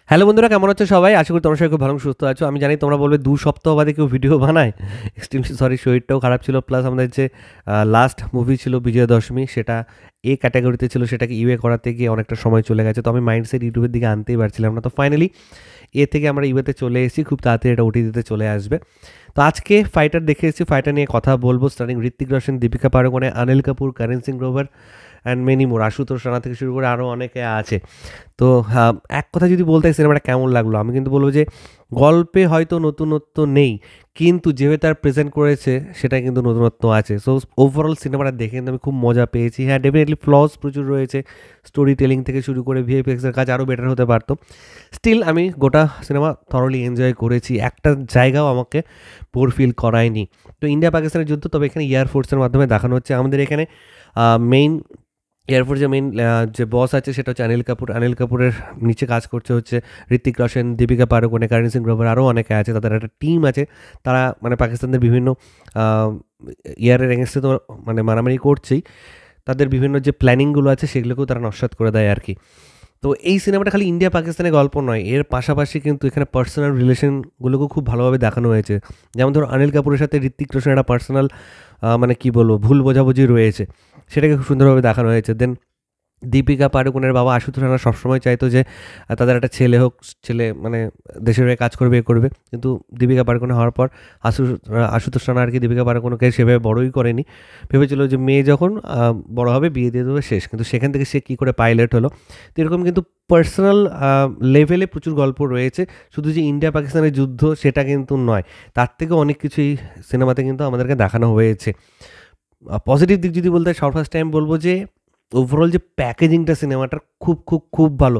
Hello বন্ধুরা, কেমন আছো সবাই? আশা করি তোমরা সবাই খুব ভালো সুস্থ আছো। আমি জানি তোমরা বলবে ২ সপ্তাহ বাদে কেউ ভিডিও বানায়। এক্সট্রিমলি সরি, শরীরটাও খারাপ ছিল। প্লাস আমাদের যে লাস্ট মুভি ছিল বিজয়া দশমী, সেটা এ ক্যাটাগরিতে ছিল, সেটাকে ইউএ করাতে গিয়ে অনেকটা সময় চলে গেছে। তো আমি মাইন্ডসেট ইউটিউবের দিকে আনতেই পারছিলাম না। তো ফাইনালি এ থেকে আমরা ইউএতে চলে এসেছি। খুব তাড়াতাড়ি এটা ওটিটিতে চলে আসবে। তো আজকে ফাইটার দেখে এসেছি, ফাইটার নিয়ে কথা বলবো। Starring Hrithik Roshan, Deepika Padukone, Anil Kapoor, Karan Singh Grover and many more, Ashutosh Rana থেকে শুরু করে আরও অনেকে আছে। তো এক কথা যদি বলতে হয় সিনেমাটা কেমন লাগলো, আমি কিন্তু বলবো যে গল্পে হয়তো নতুনত্ব নেই, কিন্তু যেভাবে তার প্রেজেন্ট করেছে সেটা কিন্তু নতুনত্ব আছে। সো ওভারঅল সিনেমাটা দেখে কিন্তু আমি খুব মজা পেয়েছি। হ্যাঁ, ডেফিনেটলি ফ্লস প্রচুর রয়েছে, স্টোরি টেলিং থেকে শুরু করে ভিএফএক্সের কাজ আরও বেটার হতে পারতো। স্টিল আমি গোটা সিনেমা থরলি এনজয় করেছি, একটা জায়গাও আমাকে বোর ফিল করায়নি। তো ইন্ডিয়া পাকিস্তানের যুদ্ধ, তবে এখানে এয়ারফোর্সের মাধ্যমে দেখানো হচ্ছে। আমাদের এখানে মেইন এয়ারফোর্সের মেইন যে বস আছে সেটা হচ্ছে অনিল কাপুর। অনিল কাপুরের নিচে কাজ করছে হচ্ছে ঋত্বিক রোশন, দীপিকা পাড়ুকোনে, করণ সিং গ্রোভার, আরও অনেকে আছে। তাদের একটা টিম আছে। তারা মানে পাকিস্তানের বিভিন্ন ইয়ারের এগেনস্টে তো মানে মারামারি করছেই, তাদের বিভিন্ন যে প্ল্যানিংগুলো আছে সেগুলোকেও তারা নস্যাৎ করে দেয় আর কি। তো এই সিনেমাটা খালি ইন্ডিয়া পাকিস্তানের গল্প নয়, এর পাশাপাশি কিন্তু এখানে পার্সোনাল রিলেশনগুলোকেও খুব ভালোভাবে দেখানো হয়েছে। যেমন ধরো অনিল কাপুরের সাথে ঋত্বিক রোশন একটা পার্সোনাল মানে কী বলবো, ভুল বোঝাবুঝি রয়েছে, সেটাকে খুব সুন্দরভাবে দেখানো হয়েছে। দেন দীপিকা পাড়ুকোনের বাবা আশুতোষ রানা সবসময় চাইতো যে তাদের একটা ছেলে হোক, ছেলে মানে দেশের হয়ে কাজ করবে, এ করবে। কিন্তু দীপিকা পাড়ুকোনে হওয়ার পর আশুতোষ রানা আর কি দীপিকা পাড়ুকোনকে সেভাবে বড়ই করেনি। ভেবেছিল যে মেয়ে যখন বড় হবে বিয়ে দিয়ে দেবে, শেষ। কিন্তু সেখান থেকে সে কী করে পাইলট হলো। তো এরকম কিন্তু পার্সোনাল লেভেলে প্রচুর গল্প রয়েছে। শুধু যে ইন্ডিয়া পাকিস্তানের যুদ্ধ সেটা কিন্তু নয়, তার থেকে অনেক কিছুই সিনেমাতে কিন্তু আমাদেরকে দেখানো হয়েছে। পজিটিভ দিক যদি বলতে হয়, ফার্স্ট টাইম বলবো যে ওভারঅল যে প্যাকেজিংটা সিনেমাটার খুব খুব খুব ভালো।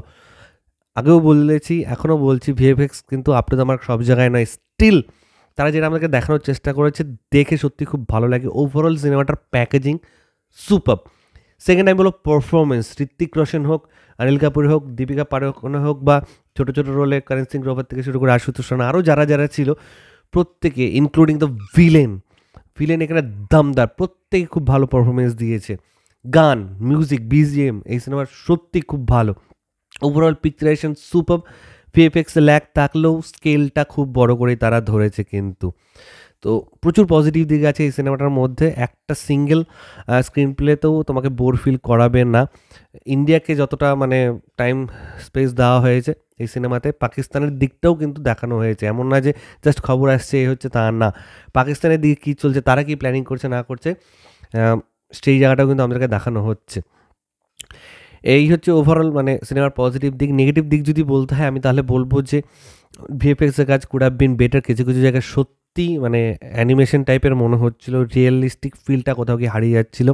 আগেও বলেছি, এখনও বলছি, ভিএফএক্স কিন্তু আপ টু দ্য মার্ক সব জায়গায় নয়। স্টিল তারা যেটা আমাদেরকে দেখানোর চেষ্টা করেছে দেখে সত্যি খুব ভালো লাগে। ওভারঅল সিনেমাটার প্যাকেজিং সুপার। সেকেন্ড টাইম বলো পারফরমেন্স, ঋত্বিক রোশন হোক, অনিল কাপুর হোক, দীপিকা পাড়ুকোনে হোক, বা ছোটো ছোটো রোলে করণ সিং গ্রোভার থেকে শুরু করে আশুতোষ রানা, আরও যারা যারা ছিল প্রত্যেকে, ইনক্লুডিং দ্য ভিলেন এখানে দমদার, প্রত্যেকে খুব ভালো পারফরমেন্স দিয়েছে। গান, মিউজিক, বিজিএম এই সিনেমার সত্যি খুব ভালো। Overall picturization super. ভিএফএক্সে ল্যাক থাকলেও স্কেলটা খুব বড় করেই তারা ধরেছে কিন্তু। তো প্রচুর পজিটিভ দিক আছে এই সিনেমাটার মধ্যে। একটা সিঙ্গেল স্ক্রিন প্লেতেও তোমাকে বোর ফিল করাবে না। ইন্ডিয়াকে যতটা মানে টাইম স্পেস দেওয়া হয়েছে এই সিনেমাতে, পাকিস্তানের দিকটাও কিন্তু দেখানো হয়েছে। এমন না যে জাস্ট খবর আসছে এই হচ্ছে, তা না। পাকিস্তানের দিকে কী চলছে, তারা কি প্ল্যানিং করছে না করছে, সেই জায়গাটাও কিন্তু আমাদেরকে দেখানো হচ্ছে। এই হচ্ছে ওভারঅল মানে সিনেমার পজিটিভ দিক। নেগেটিভ দিক যদি বলতে হয় আমি তাহলে বলবো যে ভিএফএক্সের কাজ কুড হ্যাভ বিন বেটার। কিছু কিছু জায়গায় সত্যি মানে অ্যানিমেশন টাইপের মনে হচ্ছিলো, রিয়েলিস্টিক ফিলটা কোথাও গিয়ে হারিয়ে যাচ্ছিলো।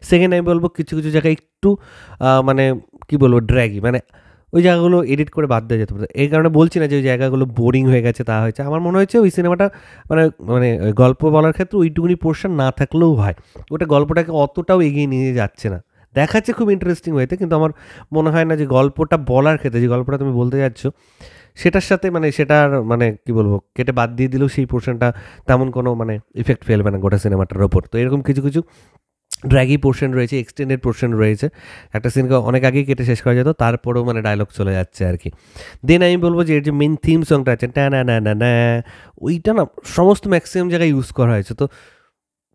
সেকেন্ড আমি বলবো কিছু কিছু জায়গায় একটু মানে কী বলবো, ড্র্যাগি, মানে ওই জায়গাগুলো এডিট করে বাদ দেওয়া যেতে পারে। এই কারণে বলছি না যে ওই জায়গাগুলো বোরিং হয়ে গেছে, তা হয়েছে। আমার মনে হয়েছে ওই সিনেমাটা মানে মানে গল্প বলার ক্ষেত্রে ওইটুকুনি পোর্শন না থাকলেও হয়, ওটা গল্পটাকে অতটাও এগিয়ে নিয়ে যাচ্ছে না। দেখাচ্ছে খুব ইন্টারেস্টিং ওয়েতে, কিন্তু আমার মনে হয় না যে গল্পটা বলার ক্ষেত্রে, যে গল্পটা তুমি বলতে যাচ্ছ সেটার সাথে মানে সেটার মানে কী বলবো, কেটে বাদ দিয়ে দিলেও সেই পোর্শনটা তেমন কোনো মানে ইফেক্ট ফেলবে না গোটা সিনেমাটার ওপর। তো এরকম কিছু কিছু ড্র্যাগি পোর্শন রয়েছে, এক্সটেন্ডেড পোর্শন রয়েছে। একটা সিনকে অনেক আগেই কেটে শেষ করা যেত, তারপরেও মানে ডায়লগ চলে যাচ্ছে আর কি। দেন আমি বলবো যে এর যে মেন থিম সংটা আছে, ট্যা না না না না, ওইটা না সমস্ত ম্যাক্সিমাম জায়গায় ইউজ করা হয়েছে। তো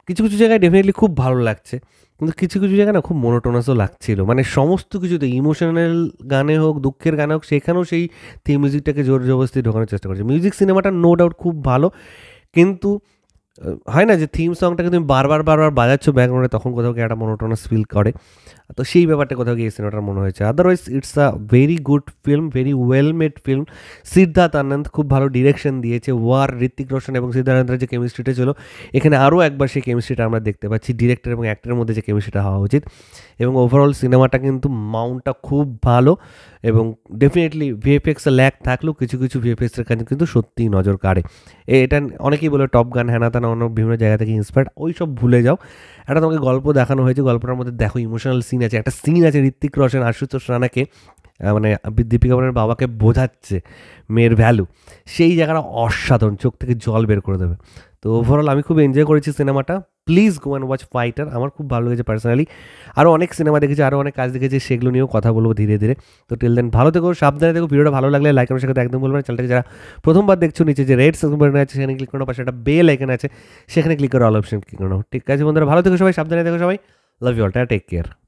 কিছু কিছু জায়গায় ডেফিনেটলি খুব ভালো লাগছে, কিন্তু কিছু কিছু জায়গায় না খুব মনোটোনাসও লাগছিল। মানে সমস্ত কিছুতে, ইমোশনাল গানে হোক, দুঃখের গানে হোক, সেখানেও সেই থিম মিউজিকটাকে জোর জবরদস্তি ঢোকানোর চেষ্টা করছে। মিউজিক সিনেমাটা নো ডাউট খুব ভালো, কিন্তু হয় না যে থিম সংটাকে তুমি বারবার বারবার বাজাচ্ছ ব্যাকগ্রাউন্ডে, তখন কোথাও গিয়ে একটা মনোটোনাস ফিল করে। তো সেই ব্যাপারটা কোথাও গিয়ে এই সিনেমাটার মনে হয়েছে। Otherwise it's a very good film, very well made film. Siddharth Anand খুব ভালো ডিরেকশন দিয়েছে। ওয়ার, ঋত্বিক রোশন এবং সিদ্ধার্থ আনন্দের যে কেমিস্ট্রিটা ছিল, এখানে আরও একবার সেই কেমিস্ট্রিটা আমরা দেখতে পাচ্ছি। ডিরেক্টর এবং অ্যাক্টরের মধ্যে যে কেমিস্ট্রিটা হওয়া উচিত। এবং ওভারঅল সিনেমাটা কিন্তু মাউন্টটা খুব ভালো, এবং ডেফিনেটলি ভিএফএক্সে ল্যাক থাকলেও কিছু কিছু ভিএফএক্সের কাছে কিন্তু সত্যিই নজর কাড়ে। এটা অনেকেই বলে টপ গান হ্যানা ত্যানা অন্য বিভিন্ন জায়গা থেকে ইন্সপায়ার্ড, ওই সব ভুলে যাও। একটা তোমাকে গল্প দেখানো হয়েছে, গল্পটার মধ্যে দেখো ইমোশনাল সিন আছে। একটা সিন আছে ঋত্বিক রোশন আশুতোষ রানাকে মানে দীপিকা পাড়ুকোনের বাবাকে বোঝাচ্ছে মেয়ের ভ্যালু, সেই জায়গাটা অসাধারণ, চোখ থেকে জল বের করে দেবে। তো ওভারঅল আমি খুব এনজয় করেছি সিনেমাটা। Please go and watch fighter. আমার খুব ভালো লেগেছে পার্সোনালি। আরও অনেক সিনেমা দেখেছি, আরও অনেক কাজ দেখেছি, সেগুলো নিয়েও কথা বলবো ধীরে ধীরে। তো টিল দেন ভালো থেকো, সাবধানে থেকো। ভিডিওটা ভালো লাগলে লাইক করার সাথে একদম বলবেন। চ্যানেলটাকে যারা প্রথমবার দেখছো, নিচে যে রেড সাবস্ক্রাইব বাটন আছে সেখানে ক্লিক করো, পাশে একটা বেল আইকন আছে সেখানে ক্লিক করে অল অপশন ক্লিক করো। ঠিক আছে বন্ধুরা, ভালো থেকো সবাই, সাবধানে থেকো সবাই। Love you all, take care.